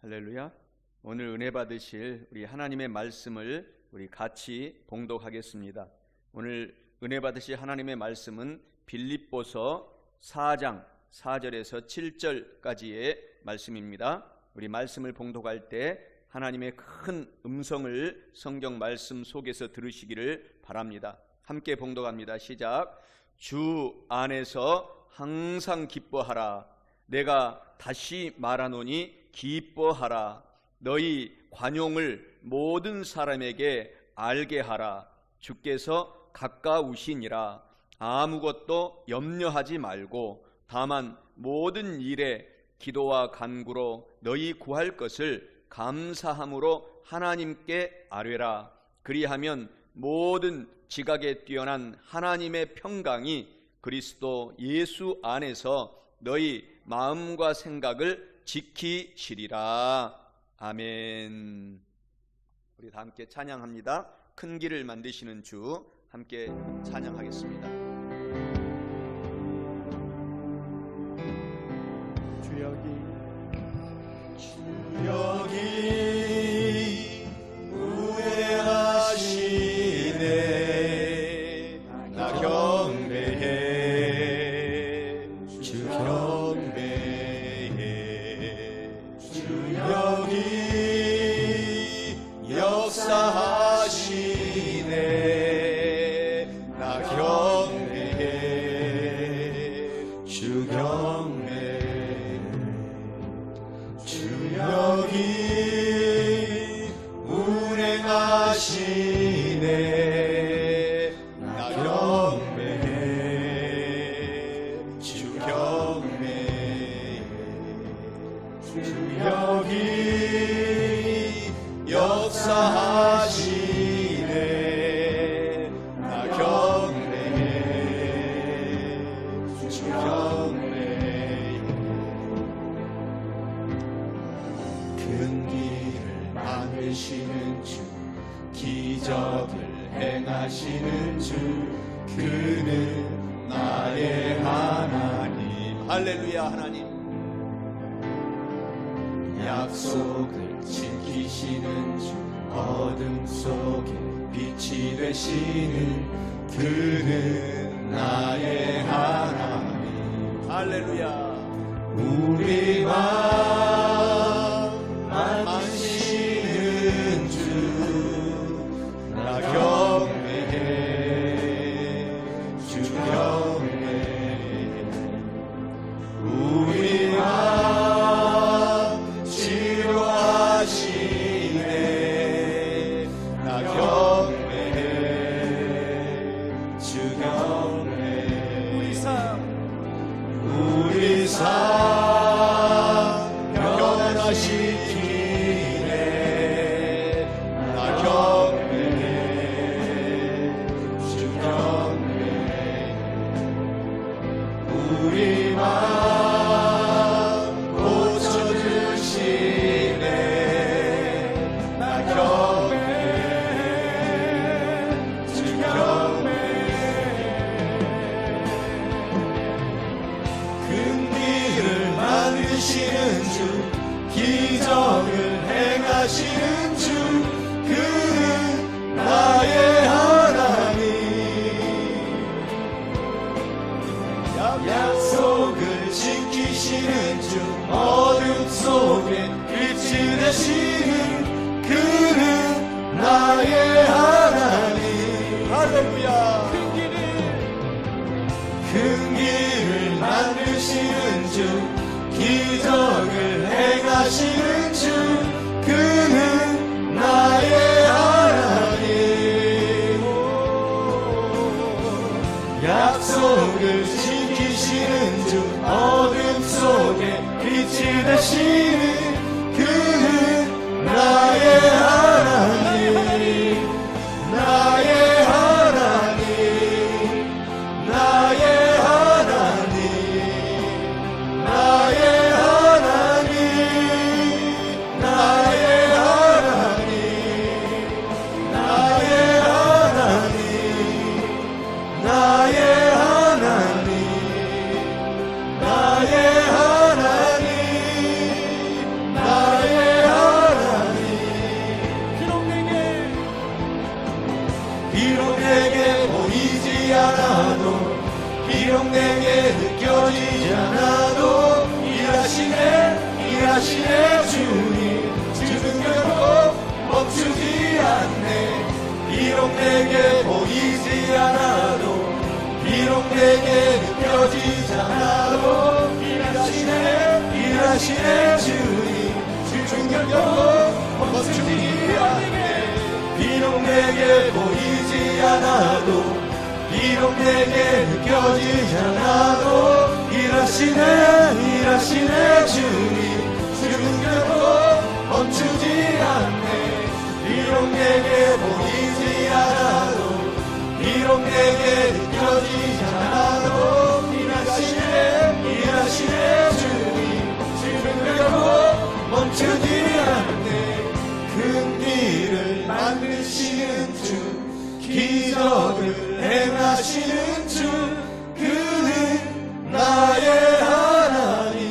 할렐루야. 오늘 은혜 받으실 우리 하나님의 말씀을 우리 같이 봉독하겠습니다. 오늘 은혜 받으실 하나님의 말씀은 빌립보서 4장 4절에서 7절까지의 말씀입니다. 우리 말씀을 봉독할 때 하나님의 큰 음성을 성경 말씀 속에서 들으시기를 바랍니다. 함께 봉독합니다. 시작. 주 안에서 항상 기뻐하라. 내가 다시 말하노니 기뻐하라. 너희 관용을 모든 사람에게 알게 하라. 주께서 가까우시니라. 아무것도 염려하지 말고 다만 모든 일에 기도와 간구로 너희 구할 것을 감사함으로 하나님께 아뢰라. 그리하면 모든 지각에 뛰어난 하나님의 평강이 그리스도 예수 안에서 너희 마음과 생각을 지키시리라. 아멘. 우리 다 함께 찬양합니다. 큰 길을 만드시는 주 함께 찬양하겠습니다. 주 여기 우회하시네. 나 경배해. 주 경배해. 주 여기 역사하시네. 나 경배해. 주 경배해. 주 여기 운행하시네. 나 경배해. 주 경배해. 주 여기 역사하시네. 나 경배해. 주 경배해. 큰 길을 만드시는 주, 기적을 행하시는 주, 그는 나의 하나님. 할렐루야. 하나님 약속을 지키시는 주, 어둠 속에 빛이 되시는 그는 나의 하나님. 할렐루야. 우리 마음 만지시는 주, 나 경배해. 주 경배해. 우리 마음 치료하시네. 나 경배해. 주 경배해. 우리 삶 변화시키네. 나 경배해. 주 경배해. 우리 마음 고쳐주시네. 나 경배해. 주 경배해. 큰 길을 만드시는 주, 기적을 행하시는 주, 그는 나의 하나님. 약속을 지키시는 주, 어둠 속에 빛이 되시는 그는 나의 하나님. 할렐루야. 큰 길을 만드시는 주, 기적을 행하시는 주, 그는 나의 하나님. 약속을 지키시는 주, 어둠 속에 빛이 되시는 그는 나의 하나님. 나의 하나님. 나의 하나님. 나의 하나님. 나의 하나님. 나의 하나님. 나의 하나님. 나의 하나님. 나의 비록 내게 느껴지지 않아도 일하시네 주님 지금 결코 멈추지 않네. 비록 내게 보이지 않아도 비록 내게 느껴지지 않아도 일하시네 주님 지금 결코 멈추지 않네. 비록 내게 보이지 않아도 비록 내게 느껴지지 않아도 일하시네 주님 지금 결코 멈추지 않네. 비록 내게 보이지 않아도 비록 내게 느껴지지 않아도 일하시네 주님 지금 결코 멈추지 않네. 큰 길을 만드시는 주 기적을 행하시는 주 그는 나의 하나님.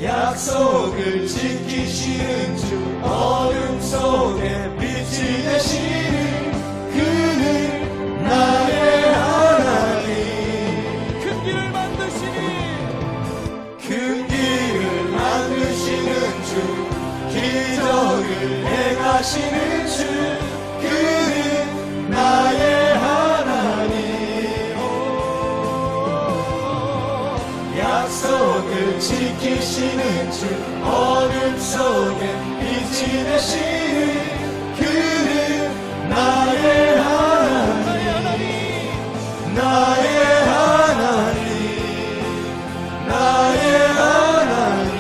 약속을 지키시는 주 어둠 속에 빛이 되시는 그는 나의 하나님. 큰 길을 만드시는 주 기적을 행하시는 주 그는 나의 하나님. 약속을 지키시는 주 어둠 속에 빛이 되시는 그는 나의 하나님. 나의 하나님 나의 하나님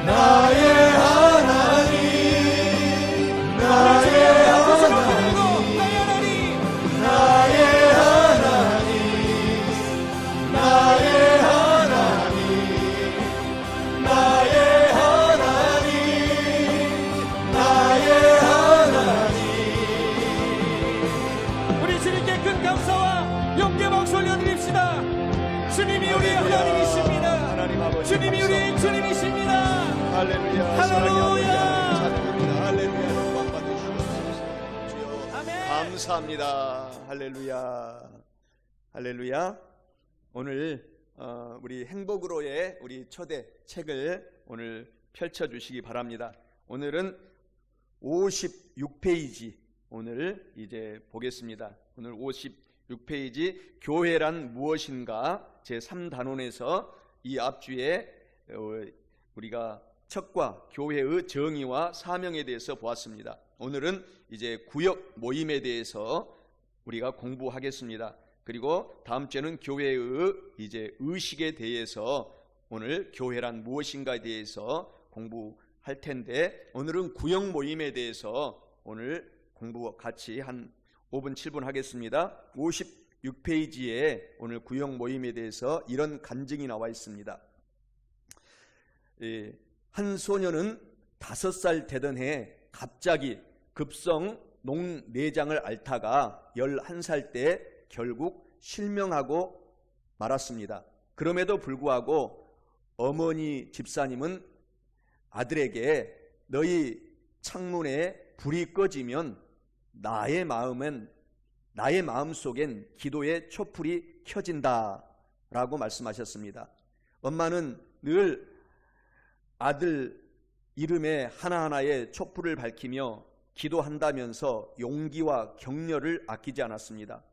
나의 하나님 나의 하나님 나의 하나님 나의 하나님 나의 하나님 나의 하나님. 우리 주님께 큰 감사와 영계 박수 올려드립시다. 주님이 우리의 하나님이십니다. 하나님 아버지 주님이 우리의 주님이십니다. 할렐루야. 할렐루야. 찬양합니다. 할렐루야. 영광 받으시옵소서. 주여 아멘. 감사합니다. 할렐루야. 할렐루야. 오늘 우리 행복으로의 우리 초대 책을 오늘 펼쳐주시기 바랍니다. 오늘은 56페이지 오늘 이제 보겠습니다. 오늘 56페이지 교회란 무엇인가 제3단원에서 이 앞주에 우리가 척과 교회의 정의와 사명에 대해서 보았습니다. 오늘은 이제 구역 모임에 대해서 우리가 공부하겠습니다. 그리고 다음 주에는 교회의 이제 의식에 대해서 오늘 교회란 무엇인가에 대해서 공부할 텐데 오늘은 구역 모임에 대해서 오늘 공부 같이 한 5분 7분 하겠습니다. 56페이지에 오늘 구역 모임에 대해서 이런 간증이 나와 있습니다. 한 소녀는 5살 되던 해 갑자기 급성 녹내장을 앓다가 11살 때 결국 실명하고 말았습니다. 그럼에도 불구하고 어머니 집사님은 아들에게 너희 창문에 불이 꺼지면 나의 마음 속엔 기도의 촛불이 켜진다 라고 말씀하셨습니다. 엄마는 늘 아들 이름에 하나하나의 촛불을 밝히며 기도한다면서 용기와 격려를 아끼지 않았습니다.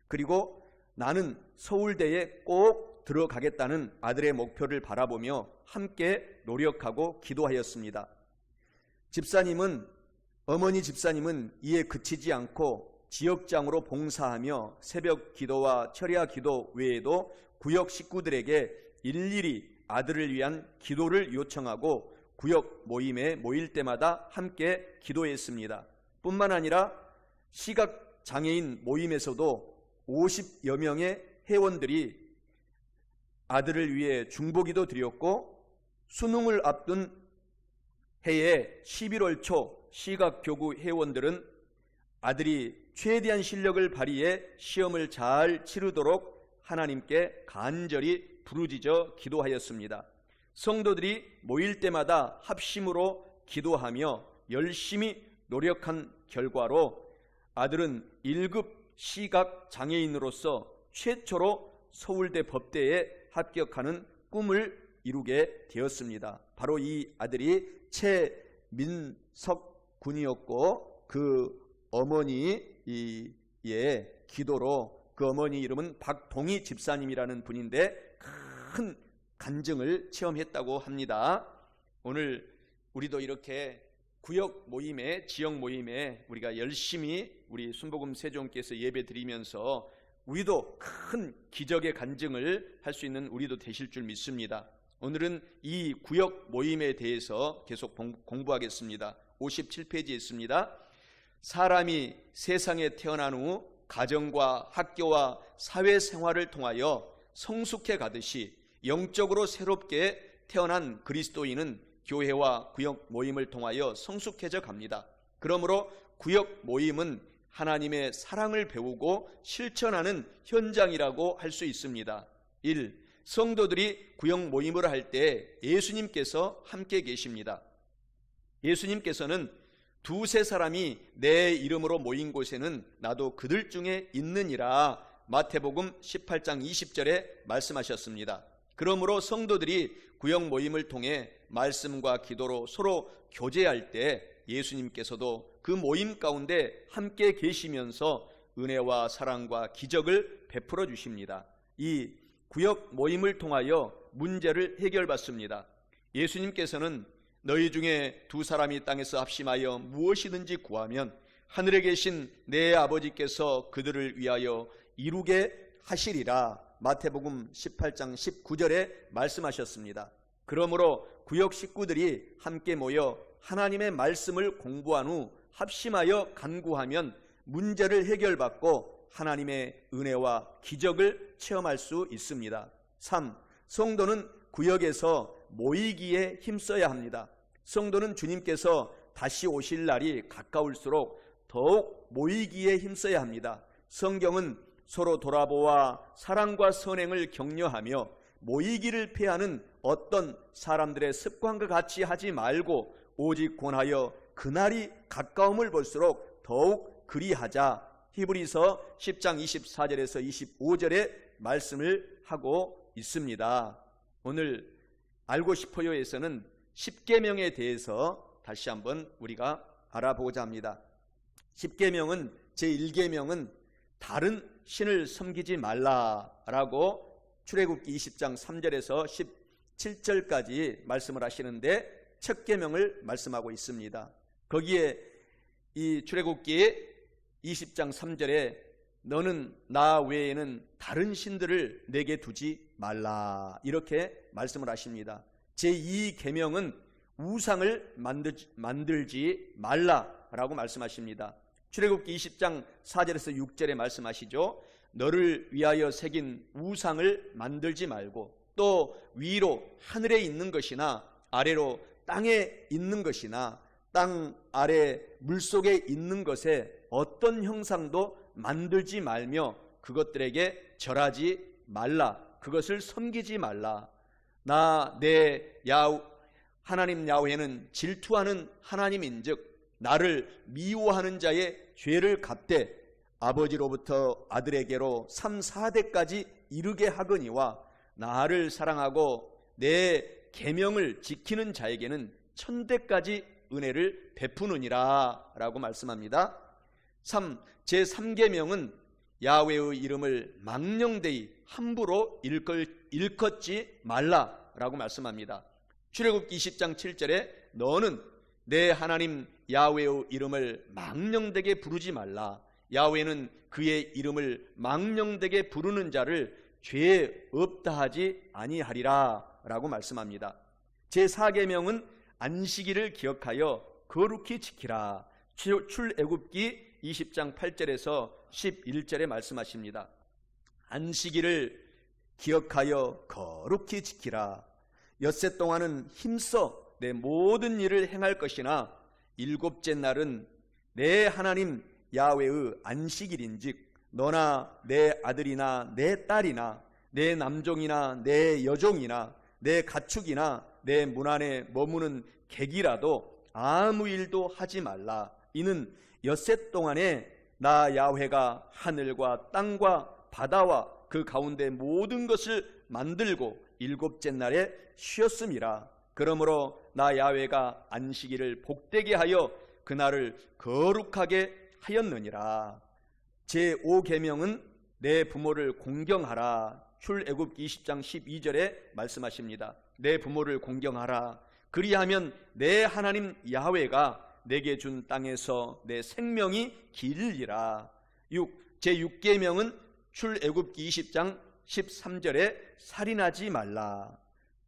그리고 나는 서울대에 꼭 들어가겠다는 아들의 목표를 바라보며 함께 노력하고 기도하였습니다. 어머니 집사님은 이에 그치지 않고 지역장으로 봉사하며 새벽 기도와 철야 기도 외에도 구역 식구들에게 일일이 아들을 위한 기도를 요청하고 구역 모임에 모일 때마다 함께 기도했습니다. 뿐만 아니라 시각장애인 모임에서도 50여 명의 회원들이 아들을 위해 중보기도 드렸고 수능을 앞둔 해에 11월 초 시각교구 회원들은 아들이 최대한 실력을 발휘해 시험을 잘 치르도록 하나님께 간절히 부르짖어 기도하였습니다. 성도들이 모일 때마다 합심으로 기도하며 열심히 노력한 결과로 아들은 1급 시각 장애인으로서 최초로 서울대 법대에 합격하는 꿈을 이루게 되었습니다. 바로 이 아들이 최민석 군이었고, 그 어머니의 기도로, 그 어머니 이름은 박동희 집사님이라는 분인데 큰 간증을 체험했다고 합니다. 오늘 우리도 이렇게 구역 모임에, 지역 모임에 우리가 열심히 우리 순복음 세종께서 예배 드리면서 우리도 큰 기적의 간증을 할 수 있는 우리도 되실 줄 믿습니다. 오늘은 이 구역 모임에 대해서 계속 공부하겠습니다. 57페이지에 있습니다. 사람이 세상에 태어난 후 가정과 학교와 사회생활을 통하여 성숙해 가듯이 영적으로 새롭게 태어난 그리스도인은 교회와 구역 모임을 통하여 성숙해져 갑니다. 그러므로 구역 모임은 하나님의 사랑을 배우고 실천하는 현장이라고 할 수 있습니다. 1. 성도들이 구역 모임을 할 때 예수님께서 함께 계십니다. 예수님께서는 두세 사람이 내 이름으로 모인 곳에는 나도 그들 중에 있느니라 마태복음 18장 20절에 말씀하셨습니다. 그러므로 성도들이 구역 모임을 통해 말씀과 기도로 서로 교제할 때 예수님께서도 그 모임 가운데 함께 계시면서 은혜와 사랑과 기적을 베풀어 주십니다. 이 구역 모임을 통하여 문제를 해결받습니다. 예수님께서는 너희 중에 두 사람이 땅에서 합심하여 무엇이든지 구하면 하늘에 계신 내 아버지께서 그들을 위하여 이루게 하시리라 마태복음 18장 19절에 말씀하셨습니다. 그러므로 구역 식구들이 함께 모여 하나님의 말씀을 공부한 후 합심하여 간구하면 문제를 해결받고 하나님의 은혜와 기적을 체험할 수 있습니다. 3. 성도는 구역에서 모이기에 힘써야 합니다. 성도는 주님께서 다시 오실 날이 가까울수록 더욱 모이기에 힘써야 합니다. 성경은 서로 돌아보아 사랑과 선행을 격려하며 모이기를 피하는 어떤 사람들의 습관과 같이 하지 말고 오직 권하여 그날이 가까움을 볼수록 더욱 그리하자 히브리서 10장 24절에서 25절의 말씀을 하고 있습니다. 오늘 알고 싶어요에서는 10계명에 대해서 다시 한번 우리가 알아보고자 합니다. 10계명은 제1계명은 다른 신을 섬기지 말라라고 출애굽기 20장 3절에서 17절까지 말씀을 하시는데 첫 계명을 말씀하고 있습니다. 거기에 이 출애굽기 20장 3절에 너는 나 외에는 다른 신들을 내게 두지 말라 이렇게 말씀을 하십니다. 제2계명은 우상을 만들지 말라라고 말씀하십니다. 출애굽기 20장 4절에서 6절에 말씀하시죠. 너를 위하여 새긴 우상을 만들지 말고 또 위로 하늘에 있는 것이나 아래로 땅에 있는 것이나 땅 아래 물속에 있는 것에 어떤 형상도 만들지 말며 그것들에게 절하지 말라. 그것을 섬기지 말라. 나 내 하나님 야훼는 질투하는 하나님인즉 나를 미워하는 자의 죄를 갚되 아버지로부터 아들에게로 3, 4대까지 이르게 하거니와 나를 사랑하고 내 계명을 지키는 자에게는 1000대까지 은혜를 베푸느니라 라고 말씀합니다. 3. 제3계명은 야훼의 이름을 망령되이 함부로 일컫지 말라라고 말씀합니다. 출애굽기 20장 7절에 너는 내 하나님 야훼의 이름을 망령되게 부르지 말라. 야훼는 그의 이름을 망령되게 부르는 자를 죄 없다 하지 아니하리라 라고 말씀합니다. 제4계명은 안식일을 기억하여 거룩히 지키라. 출애굽기 20장 8절에서 11절에 말씀하십니다. 안식일을 기억하여 거룩히 지키라. 엿새 동안은 힘써 내 모든 일을 행할 것이나 일곱째 날은 내 하나님 야훼의 안식일인즉 너나 내 아들이나 내 딸이나 내 남종이나 내 여종이나 내 가축이나 내 문 안에 머무는 객이라도 아무 일도 하지 말라. 이는 엿새 동안에 나 야훼가 하늘과 땅과 바다와 그 가운데 모든 것을 만들고 일곱째 날에 쉬었음이라. 그러므로 나 야훼가 안식일을 복되게 하여 그날을 거룩하게 하였느니라. 제5계명은 내 부모를 공경하라. 출애굽기 20장 12절에 말씀하십니다. 내 부모를 공경하라. 그리하면 내 하나님 야훼가 내게 준 땅에서 내 생명이 길리라. 제6계명은 출애굽기 20장 13절에 살인하지 말라.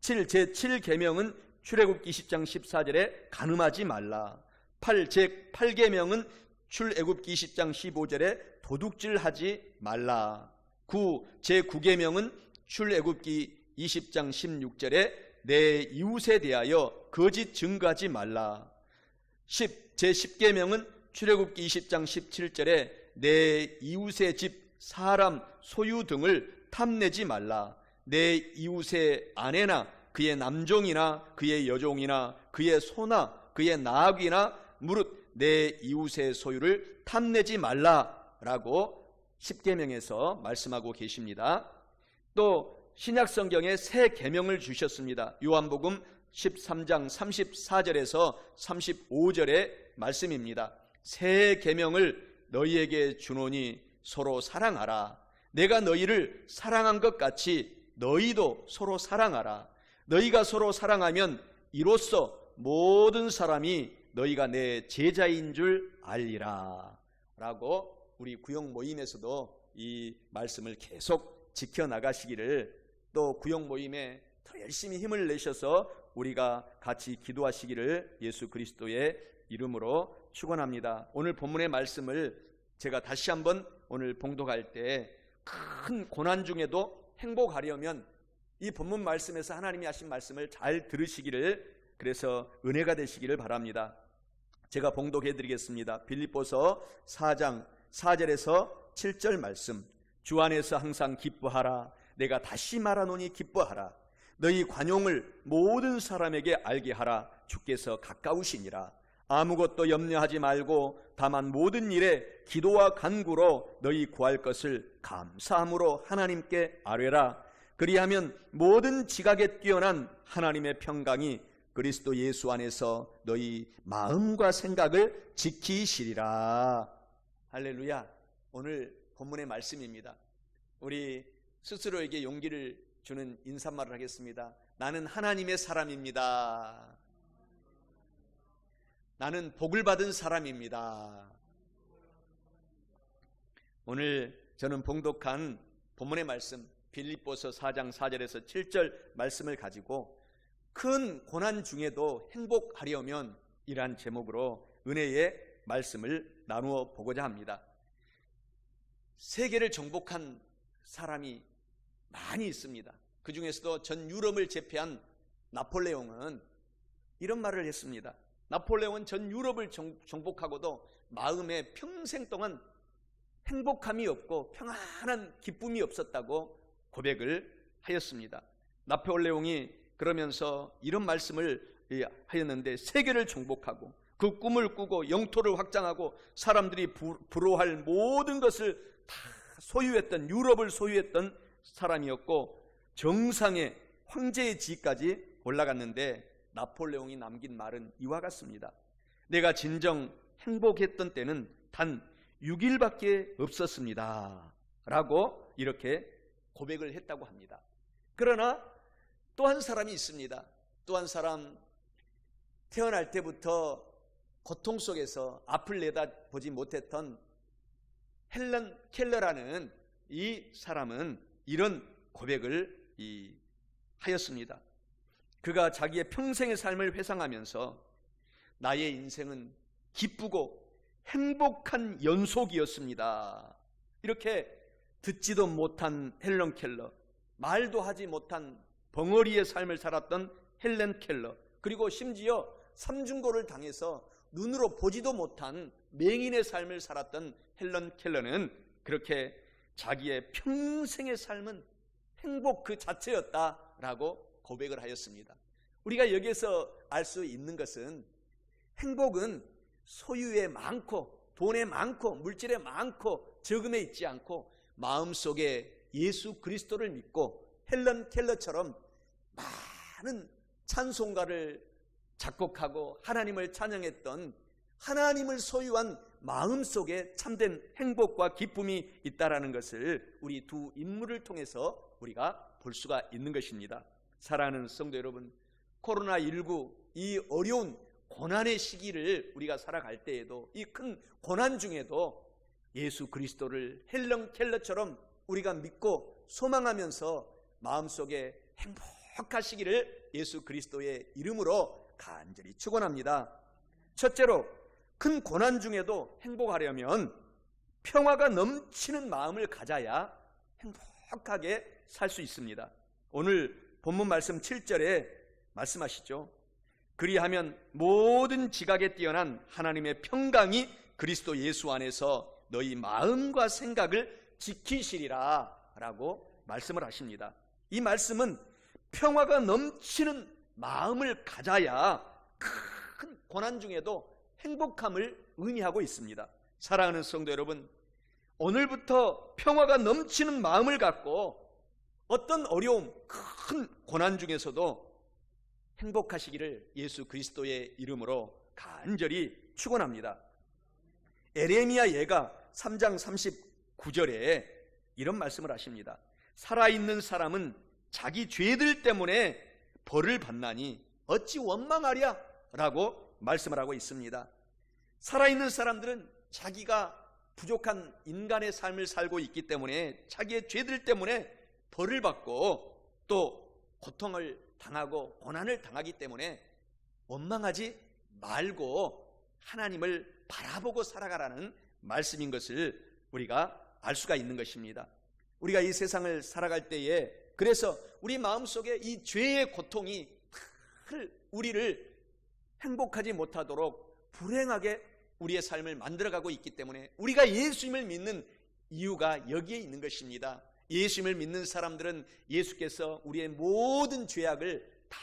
제7계명은 출애굽기 20장 14절에 간음하지 말라. 제8계명은 출애굽기 20장 15절에 도둑질하지 말라. 제9계명은 출애굽기 20장 16절에 내 이웃에 대하여 거짓 증거하지 말라. 제10계명은 출애굽기 20장 17절에 내 이웃의 집, 사람, 소유 등을 탐내지 말라. 내 이웃의 아내나 그의 남종이나 그의 여종이나 그의 소나 그의 나귀나 무릇 내 이웃의 소유를 탐내지 말라라고 10계명에서 말씀하고 계십니다. 또 신약성경에 새 계명을 주셨습니다. 요한복음 13장 34절에서 35절의 말씀입니다. 새 계명을 너희에게 주노니 서로 사랑하라. 내가 너희를 사랑한 것 같이 너희도 서로 사랑하라. 너희가 서로 사랑하면 이로써 모든 사람이 너희가 내 제자인 줄 알리라 라고 우리 구역 모임에서도 이 말씀을 계속 지켜나가시기를, 또 구역 모임에 더 열심히 힘을 내셔서 우리가 같이 기도하시기를 예수 그리스도의 이름으로 축원합니다. 오늘 본문의 말씀을 제가 다시 한번 오늘 봉독할 때 큰 고난 중에도 행복하려면 이 본문 말씀에서 하나님이 하신 말씀을 잘 들으시기를, 그래서 은혜가 되시기를 바랍니다. 제가 봉독해 드리겠습니다. 빌립보서 4장 4절에서 7절 말씀. 주 안에서 항상 기뻐하라. 내가 다시 말하노니 기뻐하라. 너희 관용을 모든 사람에게 알게 하라. 주께서 가까우시니라. 아무것도 염려하지 말고 다만 모든 일에 기도와 간구로 너희 구할 것을 감사함으로 하나님께 아뢰라. 그리하면 모든 지각에 뛰어난 하나님의 평강이 그리스도 예수 안에서 너희 마음과 생각을 지키시리라. 할렐루야. 오늘 본문의 말씀입니다. 우리 스스로에게 용기를 주는 인사말을 하겠습니다. 나는 하나님의 사람입니다. 나는 복을 받은 사람입니다. 오늘 저는 봉독한 본문의 말씀 빌립보서 4장 4절에서 7절 말씀을 가지고 큰 고난 중에도 행복하려면 이란 제목으로 은혜의 말씀을 나누어 보고자 합니다. 세계를 정복한 사람이 많이 있습니다. 그 중에서도 전 유럽을 제패한 나폴레옹은 이런 말을 했습니다. 나폴레옹은 전 유럽을 정복하고도 마음에 평생 동안 행복함이 없고 평안한 기쁨이 없었다고 고백을 하였습니다. 나폴레옹이 그러면서 이런 말씀을 하였는데, 세계를 정복하고 그 꿈을 꾸고 영토를 확장하고 사람들이 부러워할 모든 것을 다 소유했던, 유럽을 소유했던 사람이었고 정상의 황제의 지위까지 올라갔는데, 나폴레옹이 남긴 말은 이와 같습니다. 내가 진정 행복했던 때는 단 6일밖에 없었습니다 라고 이렇게 고백을 했다고 합니다. 그러나 또 한 사람이 있습니다. 또 한 사람, 태어날 때부터 고통 속에서 앞을 내다보지 못했던 헬런 켈러라는 이 사람은 이런 고백을 하였습니다. 그가 자기의 평생의 삶을 회상하면서 나의 인생은 기쁘고 행복한 연속이었습니다. 이렇게 듣지도 못한 헬런 켈러, 말도 하지 못한 벙어리의 삶을 살았던 헬런 켈러, 그리고 심지어 삼중고를 당해서 눈으로 보지도 못한 맹인의 삶을 살았던 헬런 켈러는 그렇게 자기의 평생의 삶은 행복 그 자체였다라고 고백을 하였습니다. 우리가 여기에서 알 수 있는 것은 행복은 소유에 많고 돈에 많고 물질에 많고 적음에 있지 않고 마음속에 예수 그리스도를 믿고 헬런 켈러처럼 많은 찬송가를 작곡하고 하나님을 찬양했던 하나님을 소유한 마음속에 참된 행복과 기쁨이 있다라는 것을 우리 두 인물을 통해서 우리가 볼 수가 있는 것입니다. 사랑하는 성도 여러분, 코로나19 이 어려운 고난의 시기를 우리가 살아갈 때에도, 이 큰 고난 중에도 예수 그리스도를 헬런 켈러처럼 우리가 믿고 소망하면서 마음속에 행복하시기를 예수 그리스도의 이름으로 간절히 축원합니다. 첫째로, 큰 고난 중에도 행복하려면 평화가 넘치는 마음을 가져야 행복하게 살 수 있습니다. 오늘 본문 말씀 7절에 말씀하시죠. 그리하면 모든 지각에 뛰어난 하나님의 평강이 그리스도 예수 안에서 너희 마음과 생각을 지키시리라 라고 말씀을 하십니다. 이 말씀은 평화가 넘치는 마음을 가져야 큰 고난 중에도 행복함을 의미하고 있습니다. 사랑하는 성도 여러분, 오늘부터 평화가 넘치는 마음을 갖고 어떤 어려움, 큰 고난 중에서도 행복하시기를 예수 그리스도의 이름으로 간절히 축원합니다. 에레미야 예가 3장 39절에 이런 말씀을 하십니다. 살아있는 사람은 자기 죄들 때문에 벌을 받나니 어찌 원망하랴? 라고 말씀을 하고 있습니다. 살아있는 사람들은 자기가 부족한 인간의 삶을 살고 있기 때문에 자기의 죄들 때문에 벌을 받고 또 고통을 당하고 고난을 당하기 때문에 원망하지 말고 하나님을 바라보고 살아가라는 말씀인 것을 우리가 알 수가 있는 것입니다. 우리가 이 세상을 살아갈 때에 그래서 우리 마음속에 이 죄의 고통이 우리를 행복하지 못하도록 불행하게 우리의 삶을 만들어가고 있기 때문에 우리가 예수님을 믿는 이유가 여기에 있는 것입니다. 예수님을 믿는 사람들은 예수께서 우리의 모든 죄악을 다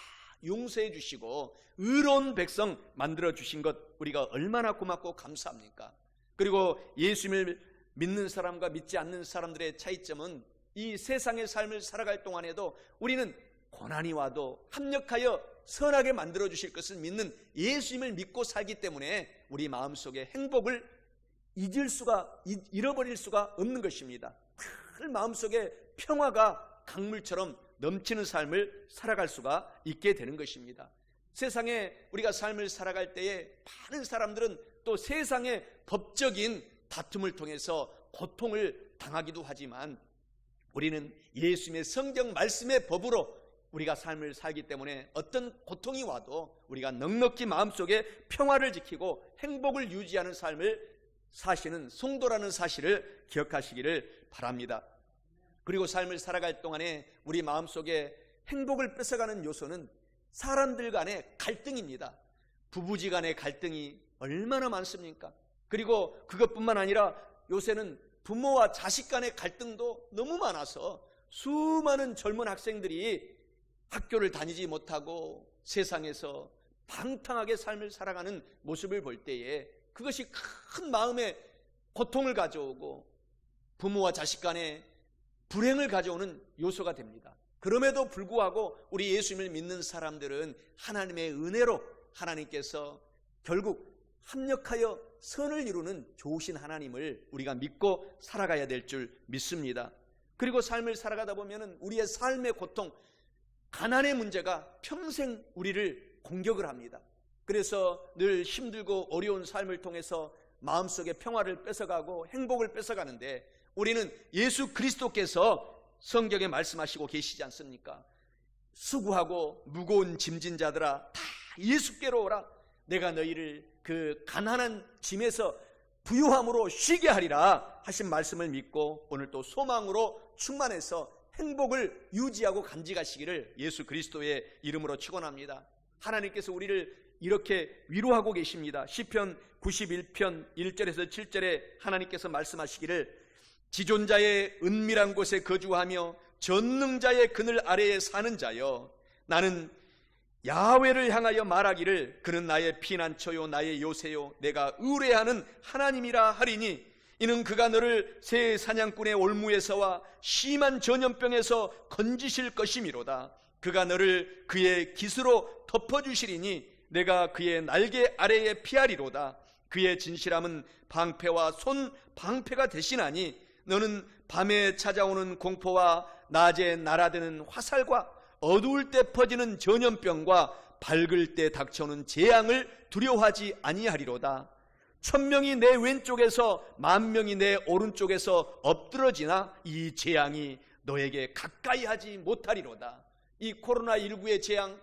용서해 주시고 의로운 백성 만들어 주신 것 우리가 얼마나 고맙고 감사합니까? 그리고 예수님을 믿는 사람과 믿지 않는 사람들의 차이점은 이 세상의 삶을 살아갈 동안에도 우리는 고난이 와도 합력하여 선하게 만들어 주실 것을 믿는 예수님을 믿고 살기 때문에 우리 마음속에 행복을 잃어버릴 수가 없는 것입니다. 큰 마음속에 평화가 강물처럼 넘치는 삶을 살아갈 수가 있게 되는 것입니다. 세상에 우리가 삶을 살아갈 때에 많은 사람들은 또 세상의 법적인 다툼을 통해서 고통을 당하기도 하지만 우리는 예수님의 성경 말씀의 법으로 우리가 삶을 살기 때문에 어떤 고통이 와도 우리가 넉넉히 마음속에 평화를 지키고 행복을 유지하는 삶을 사시는 성도라는 사실을 기억하시기를 바랍니다. 그리고 삶을 살아갈 동안에 우리 마음속에 행복을 뺏어가는 요소는 사람들 간의 갈등입니다. 부부지간의 갈등이 얼마나 많습니까? 그리고 그것뿐만 아니라 요새는 부모와 자식 간의 갈등도 너무 많아서 수많은 젊은 학생들이 학교를 다니지 못하고 세상에서 방탕하게 삶을 살아가는 모습을 볼 때에 그것이 큰 마음의 고통을 가져오고 부모와 자식 간의 불행을 가져오는 요소가 됩니다. 그럼에도 불구하고 우리 예수님을 믿는 사람들은 하나님의 은혜로 하나님께서 결국 합력하여 선을 이루는 좋으신 하나님을 우리가 믿고 살아가야 될 줄 믿습니다. 그리고 삶을 살아가다 보면 우리의 삶의 고통, 가난의 문제가 평생 우리를 공격을 합니다. 그래서 늘 힘들고 어려운 삶을 통해서 마음속에 평화를 뺏어가고 행복을 뺏어가는데 우리는 예수 그리스도께서 성경에 말씀하시고 계시지 않습니까? 수고하고 무거운 짐진 자들아 다 예수께로 오라. 내가 너희를 그 가난한 짐에서 부유함으로 쉬게 하리라 하신 말씀을 믿고 오늘 또 소망으로 충만해서 행복을 유지하고 간직하시기를 예수 그리스도의 이름으로 축원합니다. 하나님께서 우리를 이렇게 위로하고 계십니다. 시편 91편 1절에서 7절에 하나님께서 말씀하시기를 지존자의 은밀한 곳에 거주하며 전능자의 그늘 아래에 사는 자여 나는 야훼를 향하여 말하기를 그는 나의 피난처요 나의 요새요 내가 의뢰하는 하나님이라 하리니 이는 그가 너를 새 사냥꾼의 올무에서와 심한 전염병에서 건지실 것이미로다. 그가 너를 그의 깃으로 덮어주시리니 내가 그의 날개 아래에 피하리로다. 그의 진실함은 방패와 손 방패가 되시나니 너는 밤에 찾아오는 공포와 낮에 날아드는 화살과 어두울 때 퍼지는 전염병과 밝을 때 닥쳐오는 재앙을 두려워하지 아니하리로다. 1000명이 내 왼쪽에서 10,000명이 내 오른쪽에서 엎드러지나 이 재앙이 너에게 가까이 하지 못하리로다. 이 코로나19의 재앙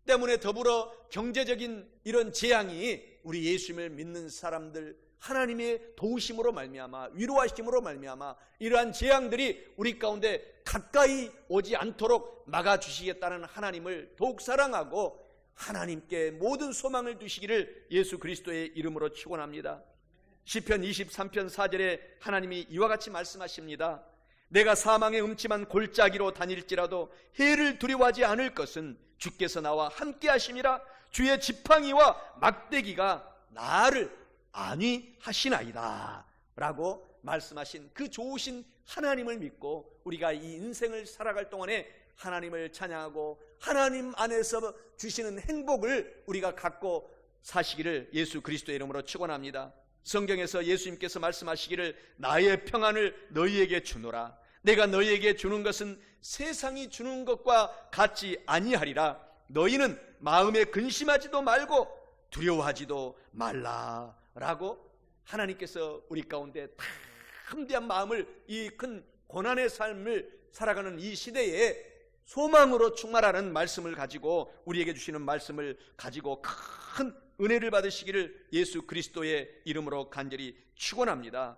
때문에 더불어 경제적인 이런 재앙이 우리 예수님을 믿는 사람들 하나님의 도우심으로 말미암아 위로하심으로 말미암아 이러한 재앙들이 우리 가운데 가까이 오지 않도록 막아주시겠다는 하나님을 더욱 사랑하고 하나님께 모든 소망을 두시기를 예수 그리스도의 이름으로 축원합니다. 시편 23편 4절에 하나님이 이와 같이 말씀하십니다. 내가 사망의 음침한 골짜기로 다닐지라도 해를 두려워하지 않을 것은 주께서 나와 함께 하심이라. 주의 지팡이와 막대기가 나를 안위하시나이다 라고 말씀하신 그 좋으신 하나님을 믿고 우리가 이 인생을 살아갈 동안에 하나님을 찬양하고 하나님 안에서 주시는 행복을 우리가 갖고 사시기를 예수 그리스도의 이름으로 축원합니다. 성경에서 예수님께서 말씀하시기를 나의 평안을 너희에게 주노라. 내가 너희에게 주는 것은 세상이 주는 것과 같지 아니하리라. 너희는 마음에 근심하지도 말고 두려워하지도 말라 라고 하나님께서 우리 가운데 담대한 마음을 이 큰 고난의 삶을 살아가는 이 시대에 소망으로 충만하는 말씀을 가지고 우리에게 주시는 말씀을 가지고 큰 은혜를 받으시기를 예수 그리스도의 이름으로 간절히 축원합니다.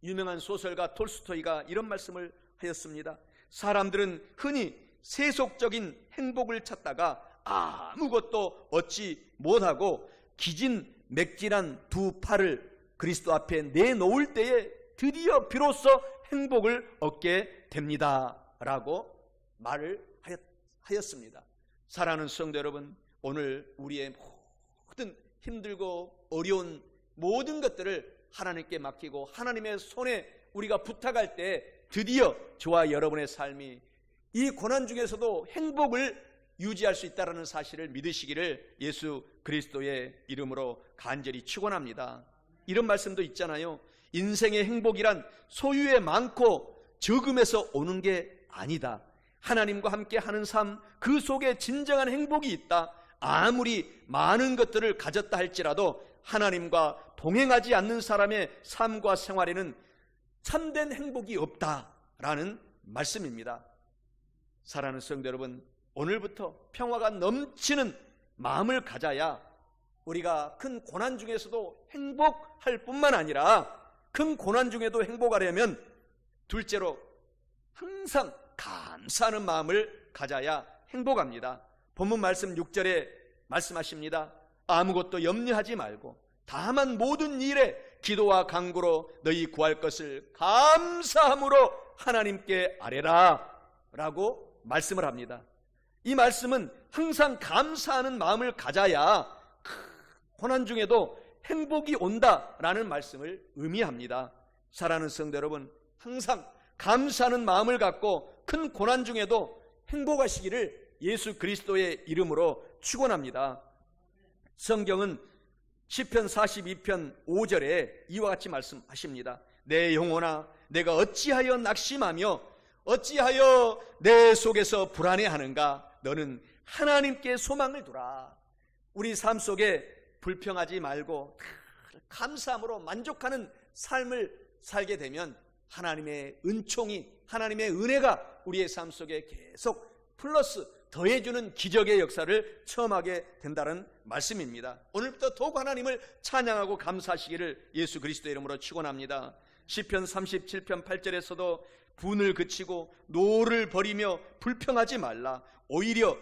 유명한 소설가 톨스토이가 이런 말씀을 하였습니다. 사람들은 흔히 세속적인 행복을 찾다가 아무것도 얻지 못하고 기진맥진한 두 팔을 그리스도 앞에 내놓을 때에 드디어 비로소 행복을 얻게 됩니다 라고 말을 하였습니다. 사랑하는 성도 여러분, 오늘 우리의 모든 힘들고 어려운 모든 것들을 하나님께 맡기고 하나님의 손에 우리가 부탁할 때 드디어 저와 여러분의 삶이 이 고난 중에서도 행복을 유지할 수 있다는 사실을 믿으시기를 예수 그리스도의 이름으로 간절히 축원합니다. 이런 말씀도 있잖아요. 인생의 행복이란 소유에 많고 적음에서 오는 게 아니다. 하나님과 함께 하는 삶, 그 속에 진정한 행복이 있다. 아무리 많은 것들을 가졌다 할지라도 하나님과 동행하지 않는 사람의 삶과 생활에는 참된 행복이 없다라는 말씀입니다. 사랑하는 성도 여러분, 오늘부터 평화가 넘치는 마음을 가져야 우리가 큰 고난 중에서도 행복할 뿐만 아니라 큰 고난 중에도 행복하려면 둘째로 항상 감사하는 마음을 가져야 행복합니다. 본문 말씀 6절에 말씀하십니다. 아무것도 염려하지 말고 다만 모든 일에 기도와 간구로 너희 구할 것을 감사함으로 하나님께 아뢰라 라고 말씀을 합니다. 이 말씀은 항상 감사하는 마음을 가져야 고난 중에도 행복이 온다라는 말씀을 의미합니다. 사랑하는 성도 여러분, 항상 감사하는 마음을 갖고 큰 고난 중에도 행복하시기를 예수 그리스도의 이름으로 축원합니다. 성경은 시편 42편 5절에 이와 같이 말씀하십니다. 내 영혼아 내가 어찌하여 낙심하며 어찌하여 내 속에서 불안해하는가. 너는 하나님께 소망을 두라. 우리 삶 속에 불평하지 말고 감사함으로 만족하는 삶을 살게 되면 하나님의 은총이, 하나님의 은혜가 우리의 삶 속에 계속 플러스 더해주는 기적의 역사를 체험하게 된다는 말씀입니다. 오늘부터 더욱 하나님을 찬양하고 감사하시기를 예수 그리스도의 이름으로 축원합니다. 시편 37편 8절에서도 분을 그치고 노를 버리며 불평하지 말라. 오히려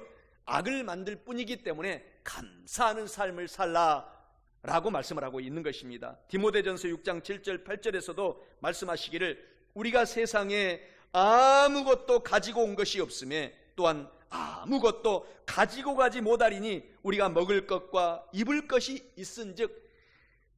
악을 만들 뿐이기 때문에 감사하는 삶을 살라 라고 말씀을 하고 있는 것입니다. 디모데전서 6장 7절 8절에서도 말씀하시기를 우리가 세상에 아무것도 가지고 온 것이 없음에 또한 아무것도 가지고 가지 못하리니 우리가 먹을 것과 입을 것이 있은즉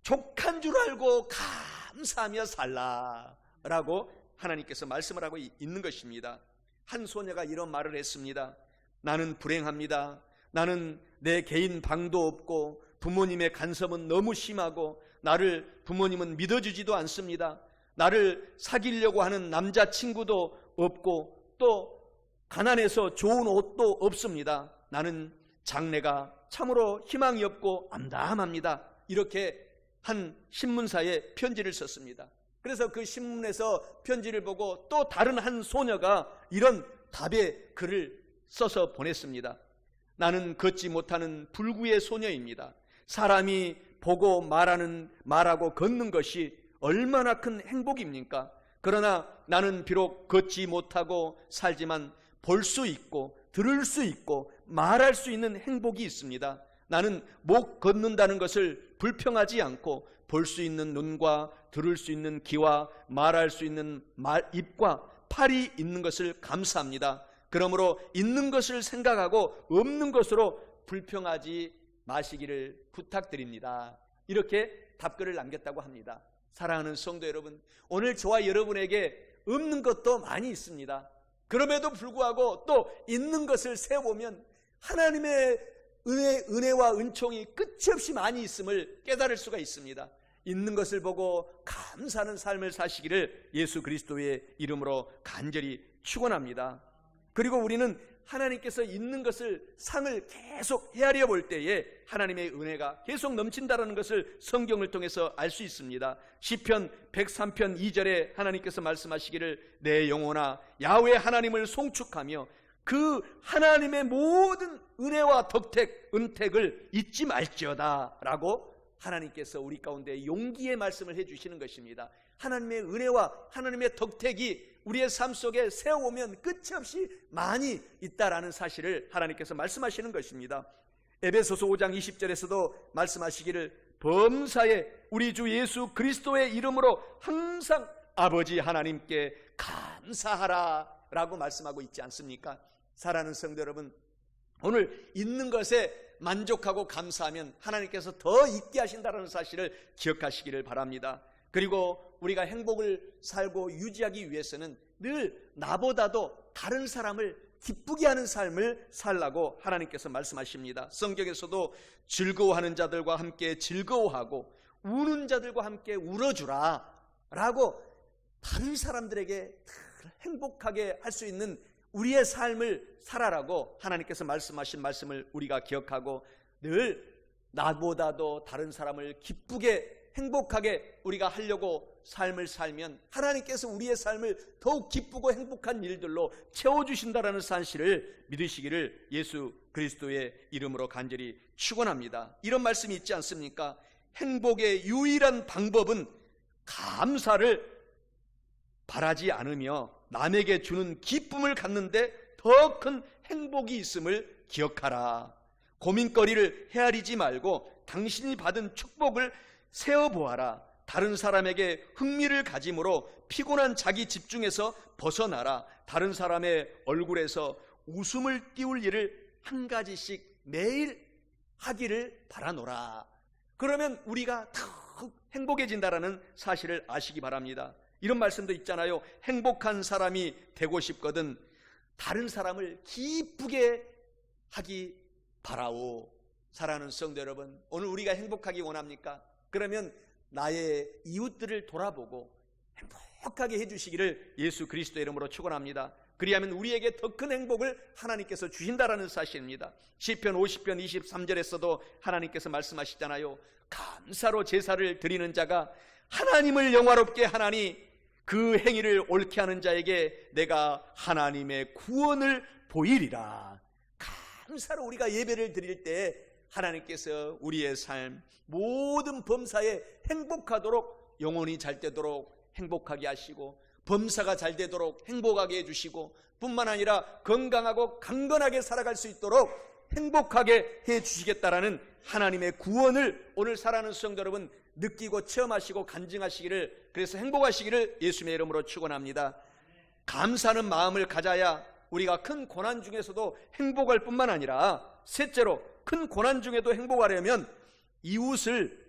족한 줄 알고 감사하며 살라 라고 하나님께서 말씀을 하고 있는 것입니다. 한 소녀가 이런 말을 했습니다. 나는 불행합니다. 나는 내 개인 방도 없고 부모님의 간섭은 너무 심하고 나를 부모님은 믿어주지도 않습니다. 나를 사귀려고 하는 남자친구도 없고 또 가난해서 좋은 옷도 없습니다. 나는 장래가 참으로 희망이 없고 암담합니다. 이렇게 한 신문사에 편지를 썼습니다. 그래서 그 신문에서 편지를 보고 또 다른 한 소녀가 이런 답의 글을 써서 보냈습니다. 나는 걷지 못하는 불구의 소녀입니다. 사람이 보고 말하고 걷는 것이 얼마나 큰 행복입니까? 그러나 나는 비록 걷지 못하고 살지만 볼 수 있고 들을 수 있고 말할 수 있는 행복이 있습니다. 나는 못 걷는다는 것을 불평하지 않고 볼 수 있는 눈과 들을 수 있는 귀와 말할 수 있는 입과 팔이 있는 것을 감사합니다. 그러므로 있는 것을 생각하고 없는 것으로 불평하지 마시기를 부탁드립니다. 이렇게 답글을 남겼다고 합니다. 사랑하는 성도 여러분, 오늘 저와 여러분에게 없는 것도 많이 있습니다. 그럼에도 불구하고 또 있는 것을 세워보면 하나님의 은혜와 은총이 끝이 없이 많이 있음을 깨달을 수가 있습니다. 있는 것을 보고 감사하는 삶을 사시기를 예수 그리스도의 이름으로 간절히 축원합니다. 그리고 우리는 하나님께서 있는 것을 상을 계속 헤아려 볼 때에 하나님의 은혜가 계속 넘친다는 것을 성경을 통해서 알 수 있습니다. 시편 103편 2절에 하나님께서 말씀하시기를 내 영혼아 야훼 하나님을 송축하며 그 하나님의 모든 은혜와 은택을 잊지 말지어다 라고 하나님께서 우리 가운데 용기의 말씀을 해주시는 것입니다. 하나님의 은혜와 하나님의 덕택이 우리의 삶 속에 세워오면 끝이 없이 많이 있다라는 사실을 하나님께서 말씀하시는 것입니다. 에베소서 5장 20절에서도 말씀하시기를 범사에 우리 주 예수 그리스도의 이름으로 항상 아버지 하나님께 감사하라 라고 말씀하고 있지 않습니까? 사랑하는 성도 여러분, 오늘 있는 것에 만족하고 감사하면 하나님께서 더 있게 하신다는 사실을 기억하시기를 바랍니다. 그리고 우리가 행복을 살고 유지하기 위해서는 늘 나보다도 다른 사람을 기쁘게 하는 삶을 살라고 하나님께서 말씀하십니다. 성경에서도 즐거워하는 자들과 함께 즐거워하고 우는 자들과 함께 울어주라 라고 다른 사람들에게 행복하게 할 수 있는 우리의 삶을 살아라고 하나님께서 말씀하신 말씀을 우리가 기억하고 늘 나보다도 다른 사람을 기쁘게 행복하게 우리가 하려고 삶을 살면 하나님께서 우리의 삶을 더욱 기쁘고 행복한 일들로 채워주신다라는 사실을 믿으시기를 예수 그리스도의 이름으로 간절히 축원합니다. 이런 말씀이 있지 않습니까? 행복의 유일한 방법은 감사를 바라지 않으며 남에게 주는 기쁨을 갖는데 더 큰 행복이 있음을 기억하라. 고민거리를 헤아리지 말고 당신이 받은 축복을 세어보아라. 다른 사람에게 흥미를 가짐으로 피곤한 자기 집중에서 벗어나라. 다른 사람의 얼굴에서 웃음을 띄울 일을 한 가지씩 매일 하기를 바라노라. 그러면 우리가 더 행복해진다라는 사실을 아시기 바랍니다. 이런 말씀도 있잖아요. 행복한 사람이 되고 싶거든 다른 사람을 기쁘게 하기 바라오. 사랑하는 성도 여러분, 오늘 우리가 행복하기 원합니까? 그러면 나의 이웃들을 돌아보고 행복하게 해주시기를 예수 그리스도의 이름으로 축원합니다. 그리하면 우리에게 더 큰 행복을 하나님께서 주신다라는 사실입니다. 시편 50편 23절에서도 하나님께서 말씀하시잖아요. 감사로 제사를 드리는 자가 하나님을 영화롭게 하나니 그 행위를 옳게 하는 자에게 내가 하나님의 구원을 보이리라. 감사로 우리가 예배를 드릴 때 하나님께서 우리의 삶 모든 범사에 행복하도록 영혼이 잘 되도록 행복하게 하시고 범사가 잘 되도록 행복하게 해주시고 뿐만 아니라 건강하고 강건하게 살아갈 수 있도록 행복하게 해주시겠다라는 하나님의 구원을 오늘 살아가는 성도 여러분 느끼고 체험하시고 간증하시기를, 그래서 행복하시기를 예수님의 이름으로 축원합니다. 감사하는 마음을 가져야 우리가 큰 고난 중에서도 행복할 뿐만 아니라 셋째로 큰 고난 중에도 행복하려면 이웃을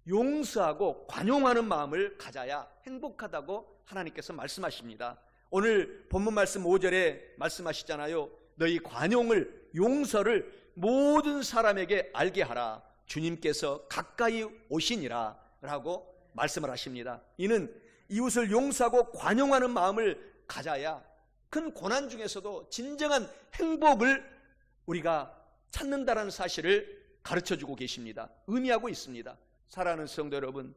용서하고 관용하는 마음을 가져야 행복하다고 하나님께서 말씀하십니다. 오늘 본문 말씀 5절에 말씀하시잖아요. 너희 관용을, 용서를 모든 사람에게 알게 하라. 주님께서 가까이 오시니라 라고 말씀을 하십니다. 이는 이웃을 용서하고 관용하는 마음을 가져야 큰 고난 중에서도 진정한 행복을 우리가 찾는다는 사실을 가르쳐주고 계십니다. 의미하고 있습니다. 사랑하는 성도 여러분,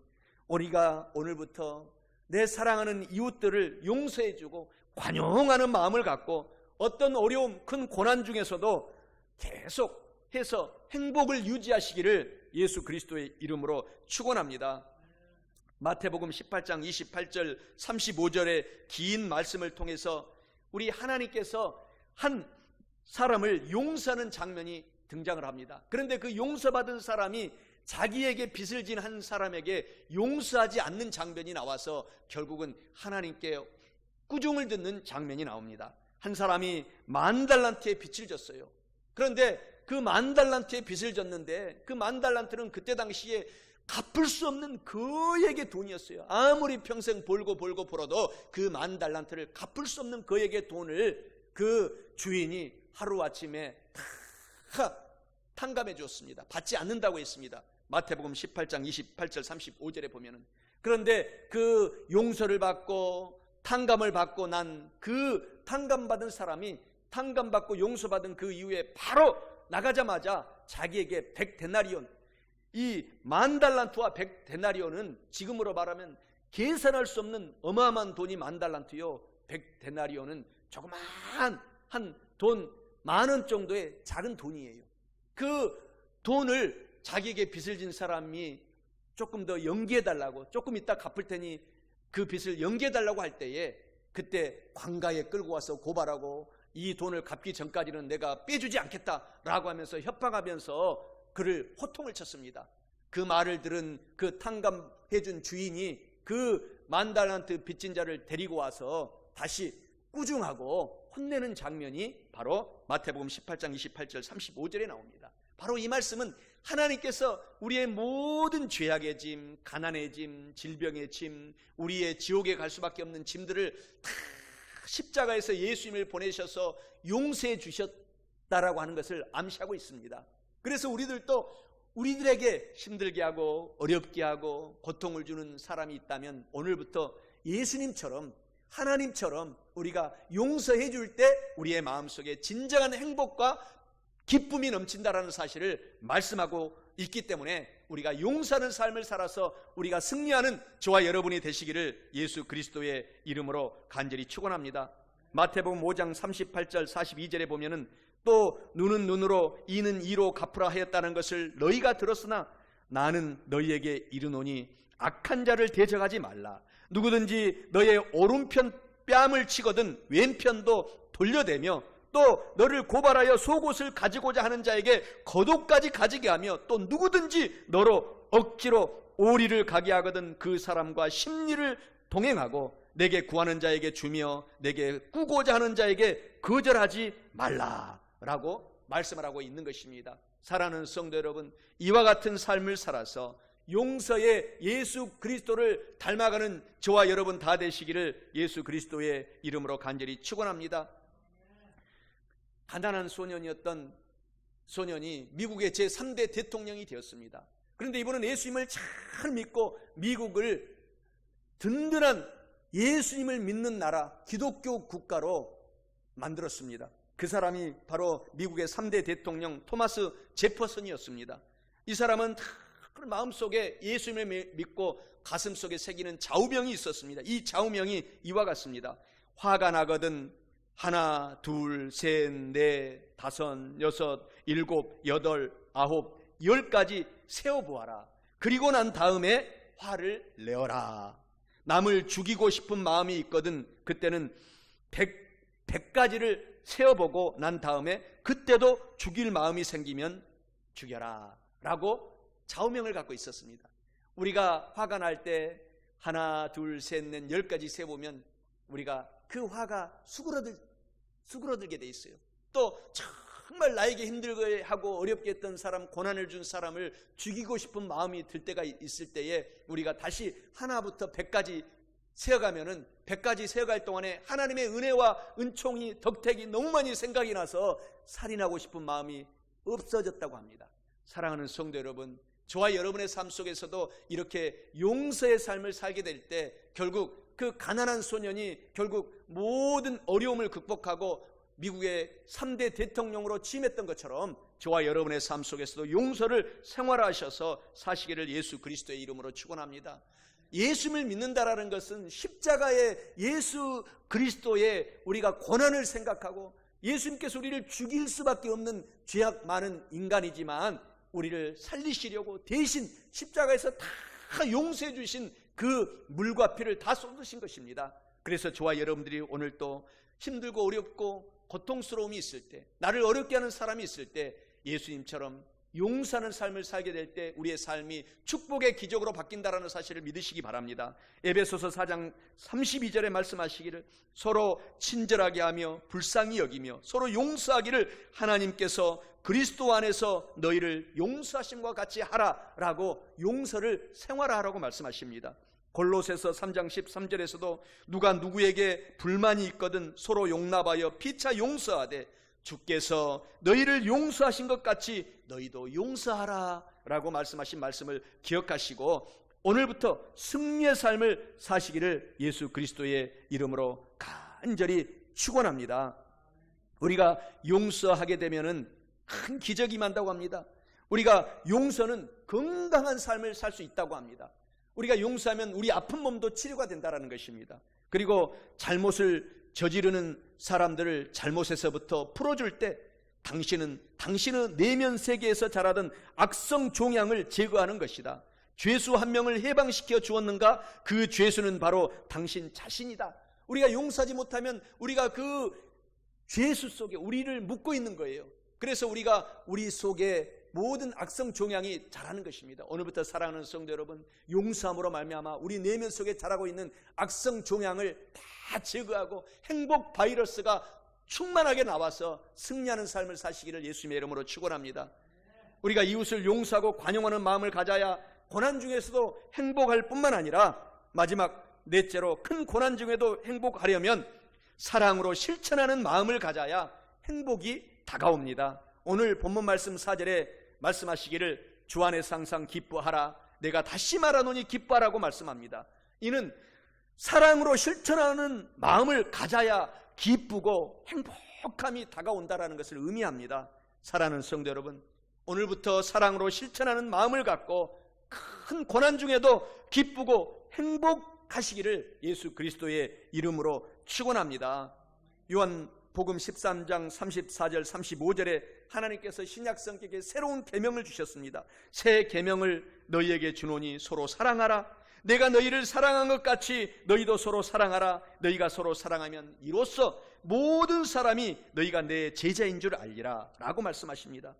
우리가 오늘부터 내 사랑하는 이웃들을 용서해주고 관용하는 마음을 갖고 어떤 어려움, 큰 고난 중에서도 계속해서 행복을 유지하시기를 예수 그리스도의 이름으로 축원합니다. 마태복음 18장 28절 35절의 긴 말씀을 통해서 우리 하나님께서 한 사람을 용서하는 장면이 등장을 합니다. 그런데 그 용서받은 사람이 자기에게 빚을 진 한 사람에게 용서하지 않는 장면이 나와서 결국은 하나님께 꾸중을 듣는 장면이 나옵니다. 한 사람이 10,000달란트의 빚을 졌어요. 그런데 그 10,000달란트의 빚을 졌는데 그 10,000달란트는 그때 당시에 갚을 수 없는 그에게 돈이었어요. 아무리 평생 벌고 벌어도 그 10,000달란트를 갚을 수 없는 그에게 돈을 그 주인이 하루아침에 다 탕감해 주었습니다. 받지 않는다고 했습니다. 마태복음 18장 28절 35절에 보면은. 그런데 그 용서를 받고 탕감을 받고 난 그 탕감받은 사람이 탕감받고 용서받은 그 이후에 바로 나가자마자 자기에게 100데나리온, 이 10,000달란트와 100데나리온은 지금으로 말하면 계산할 수 없는 어마어마한 돈이 10,000달란트요, 100데나리온은 조그마한 한 돈 10,000원 정도의 작은 돈이에요. 그 돈을 자기에게 빚을 진 사람이 조금 더 연기해달라고, 조금 이따 갚을 테니 그 빚을 연기해달라고 할 때에 그때 관가에 끌고 와서 고발하고 이 돈을 갚기 전까지는 내가 빼주지 않겠다라고 하면서 협박하면서 그를 호통을 쳤습니다. 그 말을 들은 그 탕감해준 주인이 그 10,000달란트 빚진 자를 데리고 와서 다시 꾸중하고 혼내는 장면이 바로 마태복음 18장 28절 35절에 나옵니다. 바로 이 말씀은 하나님께서 우리의 모든 죄악의 짐, 가난의 짐, 질병의 짐, 우리의 지옥에 갈 수밖에 없는 짐들을 다 십자가에서 예수님을 보내셔서 용서해 주셨다라고 하는 것을 암시하고 있습니다. 그래서 우리들도 우리들에게 힘들게 하고 어렵게 하고 고통을 주는 사람이 있다면 오늘부터 예수님처럼, 하나님처럼 우리가 용서해 줄 때 우리의 마음속에 진정한 행복과 기쁨이 넘친다라는 사실을 말씀하고 있기 때문에 우리가 용서하는 삶을 살아서 우리가 승리하는 저와 여러분이 되시기를 예수 그리스도의 이름으로 간절히 축원합니다. 마태복음 5장 38절 42절에 보면은 또 눈은 눈으로 이는 이로 갚으라 하였다는 것을 너희가 들었으나 나는 너희에게 이르노니 악한 자를 대적하지 말라. 누구든지 너의 오른편 뺨을 치거든 왼편도 돌려대며 또 너를 고발하여 속옷을 가지고자 하는 자에게 겉옷까지 가지게 하며 또 누구든지 너로 억지로 오리를 가게 하거든 그 사람과 심리를 동행하고 내게 구하는 자에게 주며 내게 꾸고자 하는 자에게 거절하지 말라라고 말씀을 하고 있는 것입니다. 사랑하는 성도 여러분, 이와 같은 삶을 살아서 용서의 예수 그리스도를 닮아가는 저와 여러분 다 되시기를 예수 그리스도의 이름으로 간절히 축원합니다. 가난한 소년이었던 소년이 미국의 제3대 대통령이 되었습니다. 그런데 이분은 예수님을 잘 믿고 미국을 든든한 예수님을 믿는 나라, 기독교 국가로 만들었습니다. 그 사람이 바로 미국의 3대 대통령 토마스 제퍼슨이었습니다. 이 사람은 마음속에 예수님을 믿고 가슴속에 새기는 좌우명이 있었습니다. 이 좌우명이 이와 같습니다. 화가 나거든 하나, 둘, 셋, 넷, 다섯, 여섯, 일곱, 여덟, 아홉, 10까지 세어보아라. 그리고 난 다음에 화를 내어라. 남을 죽이고 싶은 마음이 있거든 그때는 100가지를 세어보고 난 다음에 그때도 죽일 마음이 생기면 죽여라 라고 좌우명을 갖고 있었습니다. 우리가 화가 날 때 하나, 둘, 셋, 넷, 10까지 세보면 우리가 그 화가 수그러들 수그러들게 돼 있어요. 또 정말 나에게 힘들게 하고 어렵게 했던 사람, 고난을 준 사람을 죽이고 싶은 마음이 들 때가 있을 때에 우리가 다시 하나부터 100까지 세어가면은 100까지 세어갈 동안에 하나님의 은혜와 은총이, 덕택이 너무 많이 생각이 나서 살인하고 싶은 마음이 없어졌다고 합니다. 사랑하는 성도 여러분, 저와 여러분의 삶 속에서도 이렇게 용서의 삶을 살게 될 때 결국 그 가난한 소년이 결국 모든 어려움을 극복하고 미국의 3대 대통령으로 취임했던 것처럼 저와 여러분의 삶 속에서도 용서를 생활하셔서 사시기를 예수 그리스도의 이름으로 축원합니다. 예수를 믿는다라는 것은 십자가의 예수 그리스도의 우리가 고난을 생각하고 예수님께서 우리를 죽일 수밖에 없는 죄악 많은 인간이지만 우리를 살리시려고 대신 십자가에서 다 용서해 주신 그 물과 피를 다 쏟으신 것입니다. 그래서 저와 여러분들이 오늘 또 힘들고 어렵고 고통스러움이 있을 때, 나를 어렵게 하는 사람이 있을 때 예수님처럼 용서하는 삶을 살게 될 때 우리의 삶이 축복의 기적으로 바뀐다라는 사실을 믿으시기 바랍니다. 에베소서 4장 32절에 말씀하시기를 서로 친절하게 하며 불쌍히 여기며 서로 용서하기를 하나님께서 그리스도 안에서 너희를 용서하심과 같이 하라라고 용서를 생활하라고 말씀하십니다. 골로새서 3장 13절에서도 누가 누구에게 불만이 있거든 서로 용납하여 피차 용서하되 주께서 너희를 용서하신 것 같이 너희도 용서하라 라고 말씀하신 말씀을 기억하시고 오늘부터 승리의 삶을 사시기를 예수 그리스도의 이름으로 간절히 축원합니다. 우리가 용서하게 되면은 큰 기적이 임한다고 합니다. 우리가 용서는 건강한 삶을 살 수 있다고 합니다. 우리가 용서하면 우리 아픈 몸도 치료가 된다는 것입니다. 그리고 잘못을 저지르는 사람들을 잘못에서부터 풀어줄 때 당신은 당신의 내면 세계에서 자라던 악성 종양을 제거하는 것이다. 죄수 한 명을 해방시켜 주었는가? 그 죄수는 바로 당신 자신이다. 우리가 용서하지 못하면 우리가 그 죄수 속에 우리를 묻고 있는 거예요. 그래서 우리가 우리 속에 모든 악성 종양이 자라는 것입니다. 오늘부터 사랑하는 성도 여러분, 용서함으로 말미암아 우리 내면 속에 자라고 있는 악성 종양을 다 제거하고 행복 바이러스가 충만하게 나와서 승리하는 삶을 사시기를 예수님의 이름으로 축원합니다. 우리가 이웃을 용서하고 관용하는 마음을 가져야 고난 중에서도 행복할 뿐만 아니라 마지막 넷째로 큰 고난 중에도 행복하려면 사랑으로 실천하는 마음을 가져야 행복이 다가옵니다. 오늘 본문 말씀 4절에 말씀하시기를 주 안에서 항상 기뻐하라 내가 다시 말하노니 기뻐하라고 말씀합니다. 이는 사랑으로 실천하는 마음을 가져야 기쁘고 행복함이 다가온다라는 것을 의미합니다. 사랑하는 성도 여러분, 오늘부터 사랑으로 실천하는 마음을 갖고 큰 고난 중에도 기쁘고 행복하시기를 예수 그리스도의 이름으로 축원합니다. 요한복음 13장 34절 35절에 하나님께서 신약 성경에 새로운 계명을 주셨습니다. 새 계명을 너희에게 주노니 서로 사랑하라. 내가 너희를 사랑한 것 같이 너희도 서로 사랑하라. 너희가 서로 사랑하면 이로써 모든 사람이 너희가 내 제자인 줄 알리라 라고 말씀하십니다.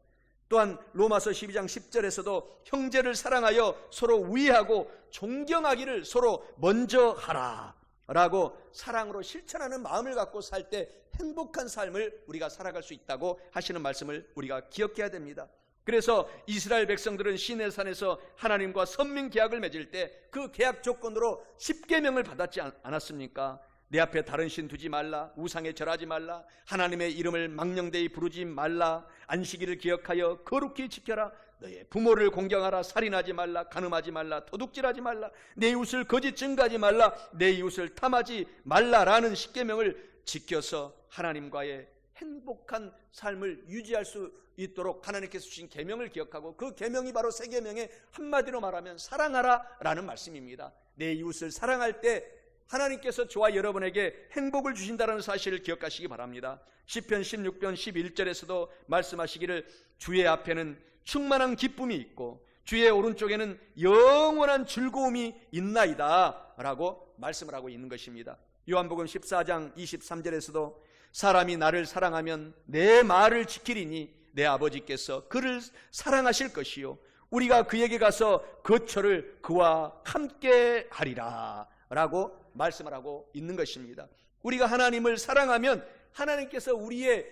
또한 로마서 12장 10절에서도 형제를 사랑하여 서로 우애하고 존경하기를 서로 먼저 하라 라고 사랑으로 실천하는 마음을 갖고 살 때 행복한 삶을 우리가 살아갈 수 있다고 하시는 말씀을 우리가 기억해야 됩니다. 그래서 이스라엘 백성들은 시내산에서 하나님과 선민 계약을 맺을 때 그 계약 조건으로 10계명을 받았지 않았습니까? 내 앞에 다른 신 두지 말라, 우상에 절하지 말라, 하나님의 이름을 망령되이 부르지 말라, 안식일을 기억하여 거룩히 지켜라, 너의 부모를 공경하라, 살인하지 말라, 간음하지 말라, 도둑질하지 말라, 내 이웃을 거짓 증거하지 말라, 내 이웃을 탐하지 말라라는 10계명을 지켜서 하나님과의 행복한 삶을 유지할 수 있도록 하나님께서 주신 계명을 기억하고 그 계명이 바로 새 계명의 한마디로 말하면 사랑하라 라는 말씀입니다. 내 이웃을 사랑할 때 하나님께서 저와 여러분에게 행복을 주신다는 사실을 기억하시기 바랍니다. 시편 16편 11절에서도 말씀하시기를 주의 앞에는 충만한 기쁨이 있고 주의 오른쪽에는 영원한 즐거움이 있나이다 라고 말씀을 하고 있는 것입니다. 요한복음 14장 23절에서도 사람이 나를 사랑하면 내 말을 지키리니 내 아버지께서 그를 사랑하실 것이요 우리가 그에게 가서 거처를 그와 함께 하리라 라고 말씀을 하고 있는 것입니다. 우리가 하나님을 사랑하면 하나님께서 우리의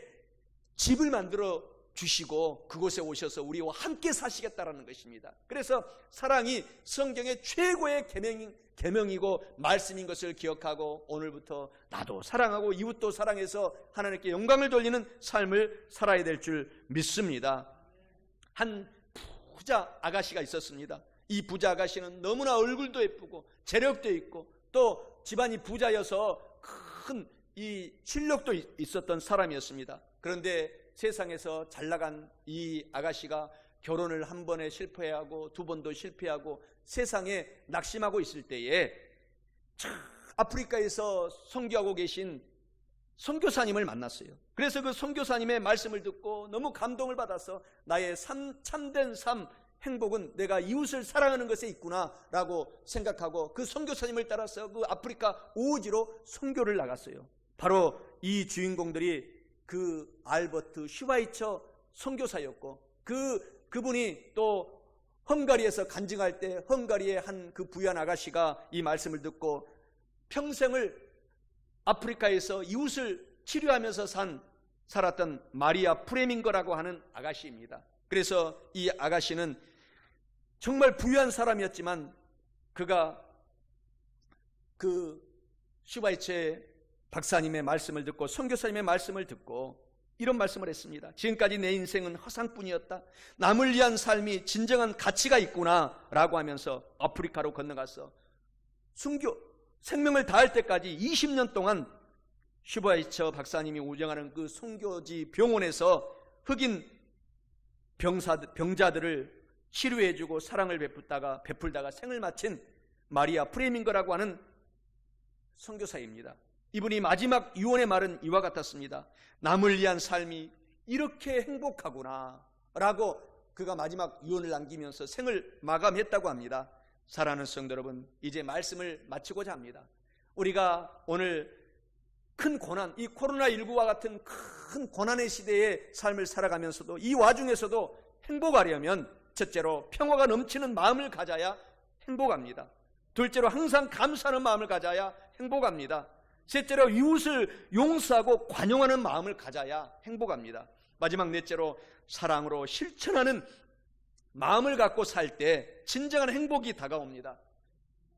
집을 만들어 주시고 그곳에 오셔서 우리와 함께 사시겠다라는 것입니다. 그래서 사랑이 성경의 최고의 계명이고 말씀인 것을 기억하고 오늘부터 나도 사랑하고 이웃도 사랑해서 하나님께 영광을 돌리는 삶을 살아야 될 줄 믿습니다. 한 부자 아가씨가 있었습니다. 이 부자 아가씨는 너무나 얼굴도 예쁘고 재력도 있고 또 집안이 부자여서 큰 이 실력도 있었던 사람이었습니다. 그런데 세상에서 잘나간 이 아가씨가 결혼을 한 번에 실패하고 두 번도 실패하고 세상에 낙심하고 있을 때에 아프리카에서 선교하고 계신 선교사님을 만났어요. 그래서 그 선교사님의 말씀을 듣고 너무 감동을 받아서 나의 참된 삶 행복은 내가 이웃을 사랑하는 것에 있구나 라고 생각하고 그 선교사님을 따라서 그 아프리카 오지로 선교를 나갔어요. 바로 이 주인공들이 그 알버트 슈바이처 선교사였고 그분이 또 헝가리에서 간증할 때 헝가리의 한 그 부유한 아가씨가 이 말씀을 듣고 평생을 아프리카에서 이웃을 치료하면서 살았던 마리아 프레밍거라고 하는 아가씨입니다. 그래서 이 아가씨는 정말 부유한 사람이었지만 그가 그 슈바이처의 박사님의 말씀을 듣고 선교사님의 말씀을 듣고 이런 말씀을 했습니다. 지금까지 내 인생은 허상뿐이었다. 남을 위한 삶이 진정한 가치가 있구나 라고 하면서 아프리카로 건너가서 생명을 다할 때까지 20년 동안 슈바이처 박사님이 운영하는 그 선교지 병원에서 흑인 병자들을 치료해주고 사랑을 베풀다가 생을 마친 마리아 프레밍거라고 하는 선교사입니다. 이분이 마지막 유언의 말은 이와 같았습니다. 남을 위한 삶이 이렇게 행복하구나 라고 그가 마지막 유언을 남기면서 생을 마감했다고 합니다. 사랑하는 성도 여러분, 이제 말씀을 마치고자 합니다. 우리가 오늘 큰 고난, 이 코로나19와 같은 큰 고난의 시대의 삶을 살아가면서도 이 와중에서도 행복하려면 첫째로 평화가 넘치는 마음을 가져야 행복합니다. 둘째로 항상 감사하는 마음을 가져야 행복합니다. 셋째로 이웃을 용서하고 관용하는 마음을 가져야 행복합니다. 마지막 넷째로 사랑으로 실천하는 마음을 갖고 살 때 진정한 행복이 다가옵니다.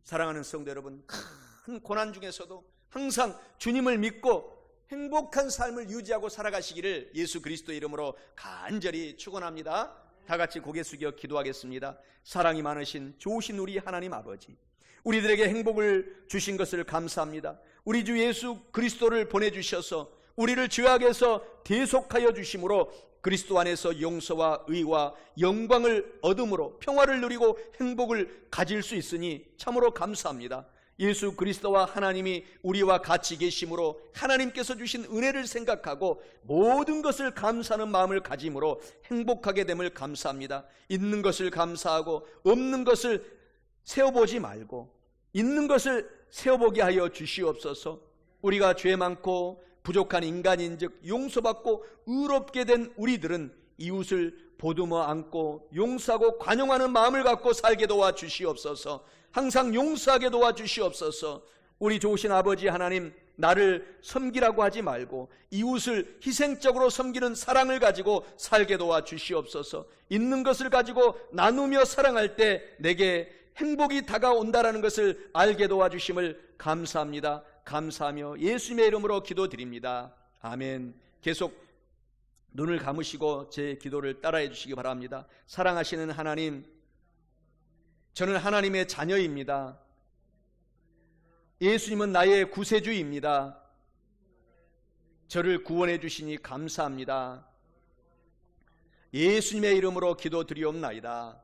사랑하는 성도 여러분, 큰 고난 중에서도 항상 주님을 믿고 행복한 삶을 유지하고 살아가시기를 예수 그리스도의 이름으로 간절히 축원합니다. 다 같이 고개 숙여 기도하겠습니다. 사랑이 많으신 좋으신 우리 하나님 아버지, 우리들에게 행복을 주신 것을 감사합니다. 우리 주 예수 그리스도를 보내주셔서 우리를 죄악에서 대속하여 주심으로 그리스도 안에서 용서와 의와 영광을 얻음으로 평화를 누리고 행복을 가질 수 있으니 참으로 감사합니다. 예수 그리스도와 하나님이 우리와 같이 계심으로 하나님께서 주신 은혜를 생각하고 모든 것을 감사하는 마음을 가짐으로 행복하게 됨을 감사합니다. 있는 것을 감사하고 없는 것을 세어보지 말고 있는 것을 세어보게 하여 주시옵소서. 우리가 죄 많고 부족한 인간인즉 용서받고 의롭게 된 우리들은 이웃을 보듬어 안고 용서하고 관용하는 마음을 갖고 살게 도와 주시옵소서. 항상 용서하게 도와 주시옵소서. 우리 좋으신 아버지 하나님, 나를 섬기라고 하지 말고 이웃을 희생적으로 섬기는 사랑을 가지고 살게 도와 주시옵소서. 있는 것을 가지고 나누며 사랑할 때 내게 행복이 다가온다라는 것을 알게 도와주심을 감사합니다. 감사하며 예수님의 이름으로 기도드립니다. 아멘. 계속 눈을 감으시고 제 기도를 따라해 주시기 바랍니다. 사랑하시는 하나님, 저는 하나님의 자녀입니다. 예수님은 나의 구세주입니다. 저를 구원해 주시니 감사합니다. 예수님의 이름으로 기도드리옵나이다.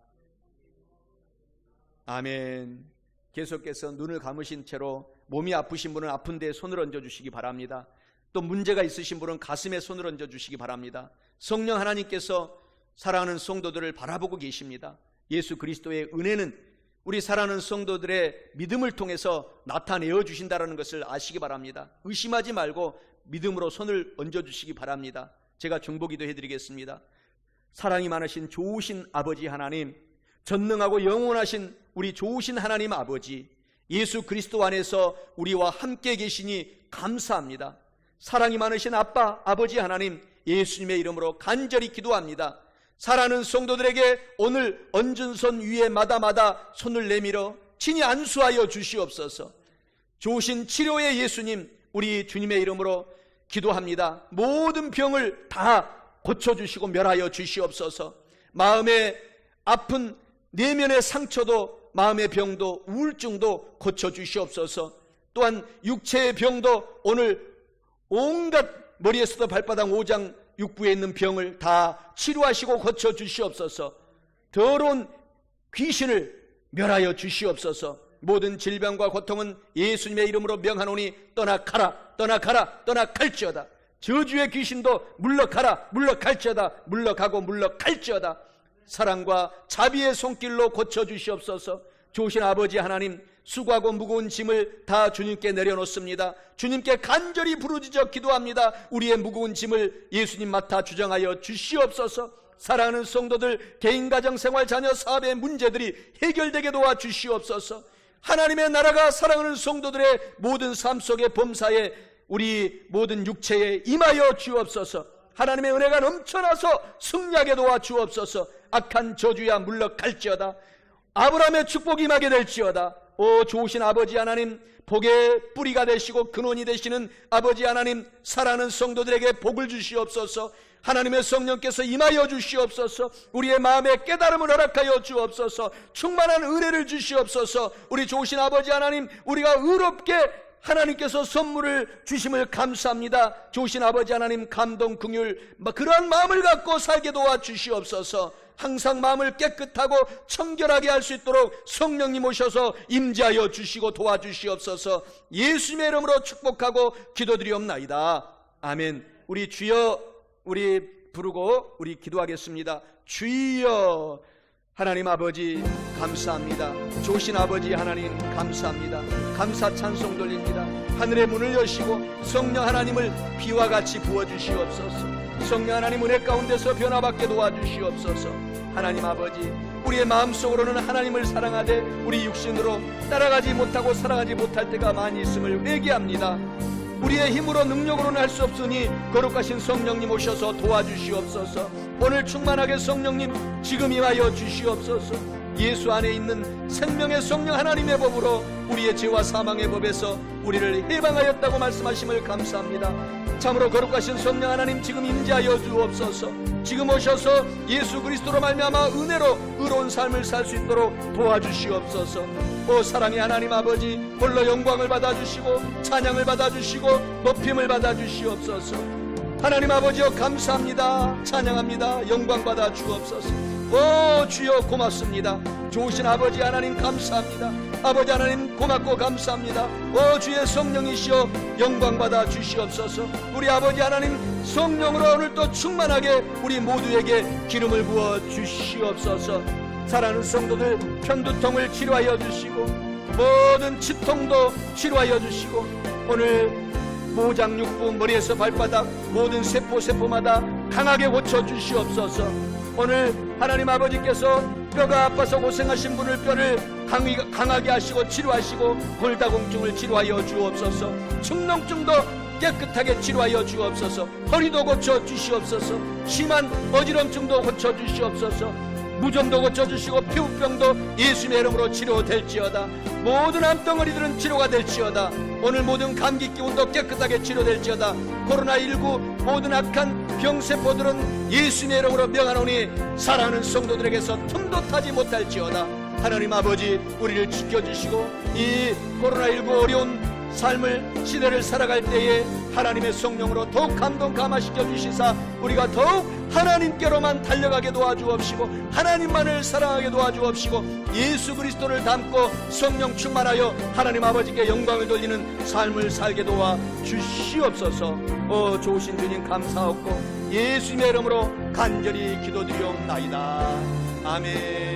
아멘. 계속해서 눈을 감으신 채로 몸이 아프신 분은 아픈 데에 손을 얹어 주시기 바랍니다. 또 문제가 있으신 분은 가슴에 손을 얹어 주시기 바랍니다. 성령 하나님께서 사랑하는 성도들을 바라보고 계십니다. 예수 그리스도의 은혜는 우리 사랑하는 성도들의 믿음을 통해서 나타내어 주신다는 것을 아시기 바랍니다. 의심하지 말고 믿음으로 손을 얹어 주시기 바랍니다. 제가 중보기도 해드리겠습니다. 사랑이 많으신 좋으신 아버지 하나님, 전능하고 영원하신 우리 좋으신 하나님 아버지, 예수 그리스도 안에서 우리와 함께 계시니 감사합니다. 사랑이 많으신 아빠, 아버지 하나님, 예수님의 이름으로 간절히 기도합니다. 사랑하는 성도들에게 오늘 얹은 손 위에 마다마다 손을 내밀어 친히 안수하여 주시옵소서. 좋으신 치료의 예수님, 우리 주님의 이름으로 기도합니다. 모든 병을 다 고쳐주시고 멸하여 주시옵소서. 마음의 아픈 내면의 상처도, 마음의 병도, 우울증도 고쳐주시옵소서. 또한 육체의 병도 오늘 온갖 머리에서도 발바닥 오장 육부에 있는 병을 다 치료하시고 고쳐주시옵소서. 더러운 귀신을 멸하여 주시옵소서. 모든 질병과 고통은 예수님의 이름으로 명하노니 떠나가라, 떠나가라, 떠나갈지어다. 저주의 귀신도 물러가라, 물러갈지어다. 물러가고 물러갈지어다. 사랑과 자비의 손길로 고쳐주시옵소서. 좋으신 아버지 하나님, 수고하고 무거운 짐을 다 주님께 내려놓습니다. 주님께 간절히 부르짖어 기도합니다. 우리의 무거운 짐을 예수님 맡아 주장하여 주시옵소서. 사랑하는 성도들 개인 가정 생활 자녀 사업의 문제들이 해결되게 도와주시옵소서. 하나님의 나라가 사랑하는 성도들의 모든 삶 속의 범사에 우리 모든 육체에 임하여 주옵소서. 하나님의 은혜가 넘쳐나서 승리하게 도와주옵소서. 악한 저주야 물러갈지어다. 아브라함의 축복이 임하게 될지어다. 오 좋으신 아버지 하나님, 복의 뿌리가 되시고 근원이 되시는 아버지 하나님, 사랑하는 성도들에게 복을 주시옵소서. 하나님의 성령께서 임하여 주시옵소서. 우리의 마음에 깨달음을 허락하여 주옵소서. 충만한 은혜를 주시옵소서. 우리 좋으신 아버지 하나님, 우리가 의롭게 하나님께서 선물을 주심을 감사합니다. 좋으신 아버지 하나님, 감동, 긍휼, 그러한 마음을 갖고 살게 도와주시옵소서. 항상 마음을 깨끗하고 청결하게 할 수 있도록 성령님 오셔서 임재하여 주시고 도와주시옵소서. 예수님의 이름으로 축복하고 기도드리옵나이다. 아멘. 우리 주여, 우리 부르고 우리 기도하겠습니다. 주여. 하나님 아버지 감사합니다. 좋으신 아버지 하나님 감사합니다. 감사 찬송 돌립니다. 하늘의 문을 여시고 성령 하나님을 비와 같이 부어주시옵소서. 성령 하나님 은혜 가운데서 변화받게 도와주시옵소서. 하나님 아버지, 우리의 마음속으로는 하나님을 사랑하되 우리 육신으로 따라가지 못하고 살아가지 못할 때가 많이 있음을 회개합니다. 우리의 힘으로 능력으로는 할 수 없으니 거룩하신 성령님 오셔서 도와주시옵소서. 오늘 충만하게 성령님 지금 임하여 주시옵소서. 예수 안에 있는 생명의 성령 하나님의 법으로 우리의 죄와 사망의 법에서 우리를 해방하였다고 말씀하심을 감사합니다. 참으로 거룩하신 성령 하나님 지금 임재하여 주옵소서. 지금 오셔서 예수 그리스도로 말미암아 은혜로 의로운 삶을 살 수 있도록 도와주시옵소서. 오 사랑의 하나님 아버지, 홀로 영광을 받아주시고 찬양을 받아주시고 높임을 받아주시옵소서. 하나님 아버지여 감사합니다. 찬양합니다. 영광 받아 주옵소서. 오 주여 고맙습니다. 좋으신 아버지 하나님 감사합니다. 아버지 하나님 고맙고 감사합니다. 오 주의 성령이시여 영광 받아 주시옵소서. 우리 아버지 하나님 성령으로 오늘 또 충만하게 우리 모두에게 기름을 부어 주시옵소서. 사랑하는 성도들 편두통을 치료하여 주시고 모든 치통도 치료하여 주시고 오늘 모장육부 머리에서 발바닥 모든 세포마다 강하게 고쳐 주시옵소서. 오늘 하나님 아버지께서 뼈가 아파서 고생하신 분을 뼈를 강하게 하시고 치료하시고 골다공증을 치료하여 주옵소서. 축농증도 깨끗하게 치료하여 주옵소서. 허리도 고쳐 주시옵소서. 심한 어지럼증도 고쳐 주시옵소서. 무좀도 고쳐주시고 피부병도 예수님의 이름으로 치료될지어다. 모든 암덩어리들은 치료가 될지어다. 오늘 모든 감기 기운도 깨끗하게 치료될지어다. 코로나19 모든 악한 병세포들은 예수님의 이름으로 명하노니 사랑하는 성도들에게서 틈도 타지 못할지어다. 하나님 아버지 우리를 지켜주시고 이 코로나19 어려운 삶을 시대를 살아갈 때에 하나님의 성령으로 더욱 감동 감화시켜 주시사 우리가 더욱 하나님께로만 달려가게 도와주옵시고 하나님만을 사랑하게 도와주옵시고 예수 그리스도를 닮고 성령 충만하여 하나님 아버지께 영광을 돌리는 삶을 살게 도와주시옵소서. 좋으신 주님 감사하고 예수님의 이름으로 간절히 기도드리옵나이다. 아멘.